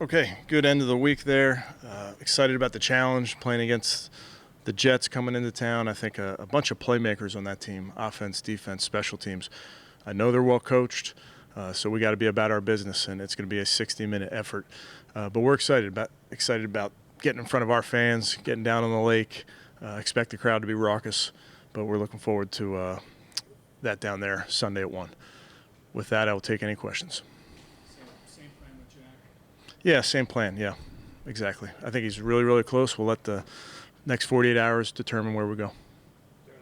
Okay, good end of the week there. Excited about the challenge, playing against the Jets coming into town. I think a bunch of playmakers on that team, offense, defense, special teams. I know they're well coached, so we got to be about our business, and it's going to be a 60-minute effort. But we're excited about getting in front of our fans, getting down on the lake. Expect the crowd to be raucous, but we're looking forward to that down there Sunday at 1. With that, I will take any questions. Same plan with Jack? Yeah, same plan. Yeah, exactly. I think he's really, really close. We'll let the next 48 hours determine where we go. Darren,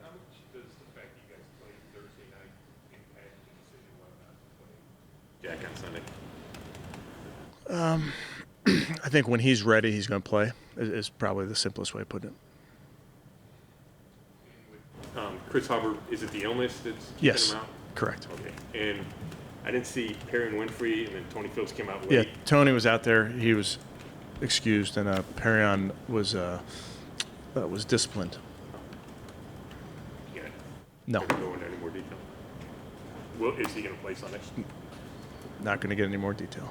how much does the fact that you guys played Thursday night impact the decision whether or not to play Jack on Sunday? I think when he's ready, he's going to play, is probably the simplest way of putting it. Chris Hubbard, is it the illness that's Yes, him out? correct. Okay. And I didn't see Perry and Winfrey, and then Tony Phillips came out Yeah, late. Tony was out there. He was excused, and Perrion was disciplined. You can't No, go into any more detail. Well, is he going to play Sunday? not going to get any more detail.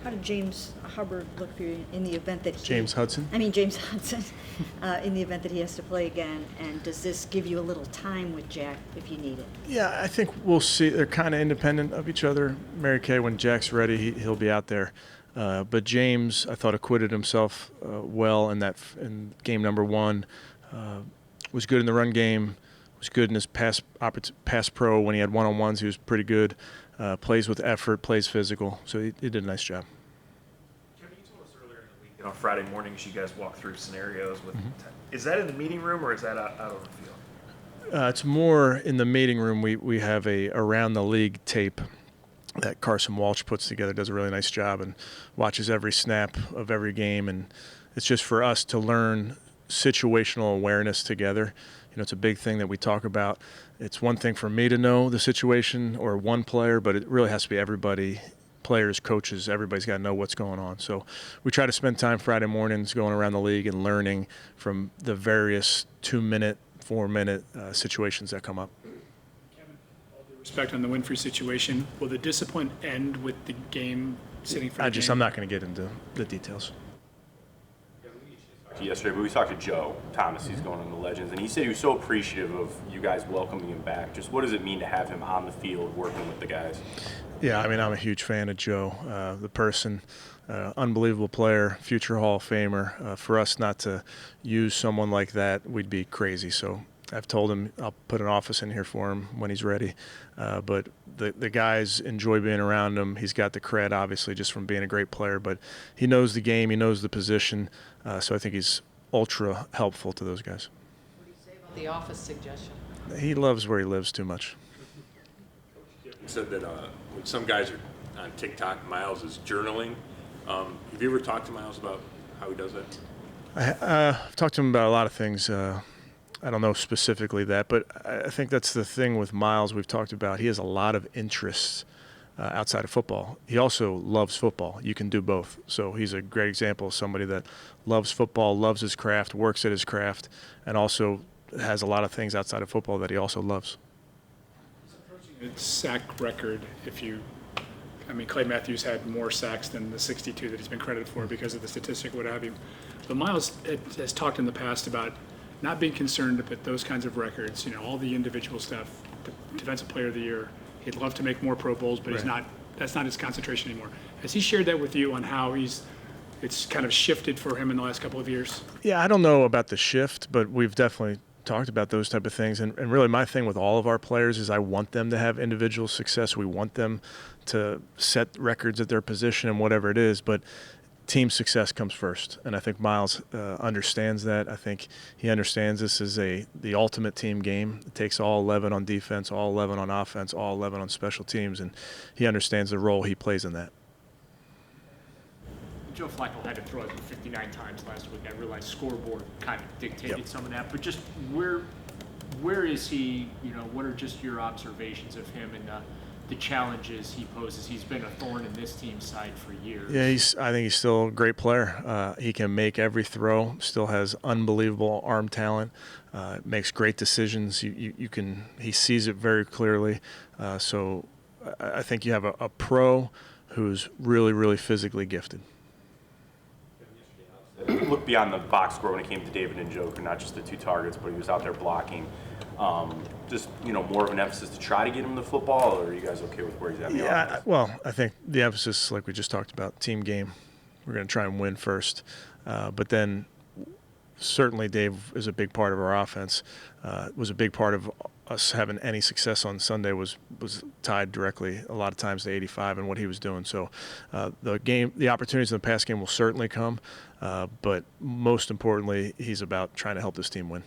How did James Hubbard look for you in the event that James Hudson? James Hudson, in the event that he has to play again, and does this give you a little time with Jack if you need it? Yeah, I think we'll see. They're kind of independent of each other. Mary Kay, when Jack's ready, he'll be out there. But James, I thought, acquitted himself well in game number 1. Was good in the run game. Was good in his pass pro when he had one-on-ones. He was pretty good. Plays with effort. Plays physical. So he did a nice job. Kevin, you told us earlier in the week, on Friday mornings, you guys walk through scenarios with. Is that in the meeting room or is that out on the field? It's more in the meeting room. We have a around the league tape that Carson Walsh puts together, does a really nice job, and watches every snap of every game. And it's just for us to learn situational awareness together. You know, it's a big thing that we talk about. It's one thing for me to know the situation or one player, but it really has to be everybody, players, coaches, everybody's got to know what's going on. So we try to spend time Friday mornings going around the league and learning from the various 2-minute, 4-minute situations that come up. Kevin, all due respect on the Winfrey situation, will the discipline end with the game sitting for the game? I'm not going to get into the details. Yesterday, but we talked to Joe Thomas, he's going on the Legends, and he said he was so appreciative of you guys welcoming him back. Just what does it mean to have him on the field working with the guys? Yeah, I mean, I'm a huge fan of Joe, the person, unbelievable player, future Hall of Famer. For us not to use someone like that, we'd be crazy. So I've told him I'll put an office in here for him when he's ready. But the guys enjoy being around him. He's got the cred, obviously, just from being a great player. But he knows the game. He knows the position. So I think he's ultra helpful to those guys. What do you say about the office suggestion? He loves where he lives too much. You said that when some guys are on TikTok, Miles is journaling. Have you ever talked to Miles about how he does that? I've talked to him about a lot of things. I don't know specifically that, but I think that's the thing with Miles we've talked about. He has a lot of interests outside of football. He also loves football. You can do both. So he's a great example of somebody that loves football, loves his craft, works at his craft, and also has a lot of things outside of football that he also loves. Its sack record, Clay Matthews had more sacks than the 62 that he's been credited for because of the statistic, what have you. But Miles has talked in the past about not being concerned about those kinds of records, all the individual stuff, the Defensive Player of the Year. He'd love to make more Pro Bowls, but that's not his concentration anymore. Has he shared that with you on how it's kind of shifted for him in the last couple of years? Yeah, I don't know about the shift, but we've definitely talked about those type of things. And really my thing with all of our players is I want them to have individual success. We want them to set records at their position and whatever it is, but team success comes first. And I think Miles understands that. I think he understands this is the ultimate team game. It takes all 11 on defense, all 11 on offense, all 11 on special teams, and he understands the role he plays in that. Joe Flacco had to throw it 59 times last week. I realize scoreboard kind of dictated some of that, but just where is he? What are just your observations of him and the challenges he poses? He's been a thorn in this team's side for years. Yeah, I think he's still a great player. He can make every throw. Still has unbelievable arm talent. Makes great decisions. He sees it very clearly. So I think you have a pro who's really, really physically gifted. Look beyond the box score when it came to David and Joker, not just the 2 targets, but he was out there blocking. Just more of an emphasis to try to get him the football, or are you guys okay with where he's at? Yeah, well, I think the emphasis, like we just talked about, team game. We're going to try and win first, but then certainly Dave is a big part of our offense. Was a big part of us having any success on Sunday was tied directly a lot of times to 85 and what he was doing. So the opportunities in the pass game will certainly come, but most importantly, he's about trying to help this team win.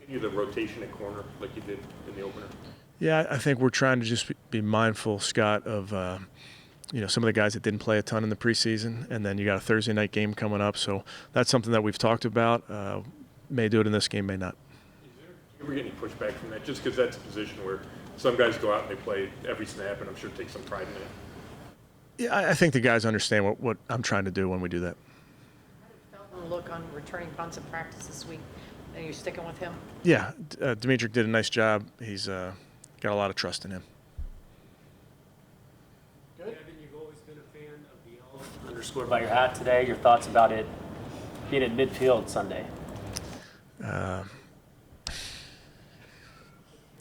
You the rotation at corner like you did in the opener? Yeah, I think we're trying to just be mindful, Scott, of some of the guys that didn't play a ton in the preseason, and then you got a Thursday night game coming up. So that's something that we've talked about. May do it in this game, may not. Do you ever get any pushback from that? Just because that's a position where some guys go out and they play every snap, and I'm sure take some pride in it. Yeah, I think the guys understand what I'm trying to do when we do that. How did Felton look on returning punts in practice this week? Are you sticking with him? Yeah, Dimitri did a nice job. He's got a lot of trust in him. Kevin, you've always been a fan of the Elves. Underscored by your hat today. Your thoughts about it being at midfield Sunday?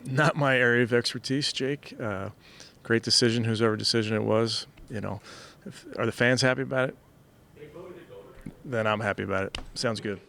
Not my area of expertise, Jake. Great decision, whosever decision it was. Are the fans happy about it? Then I'm happy about it. Sounds good.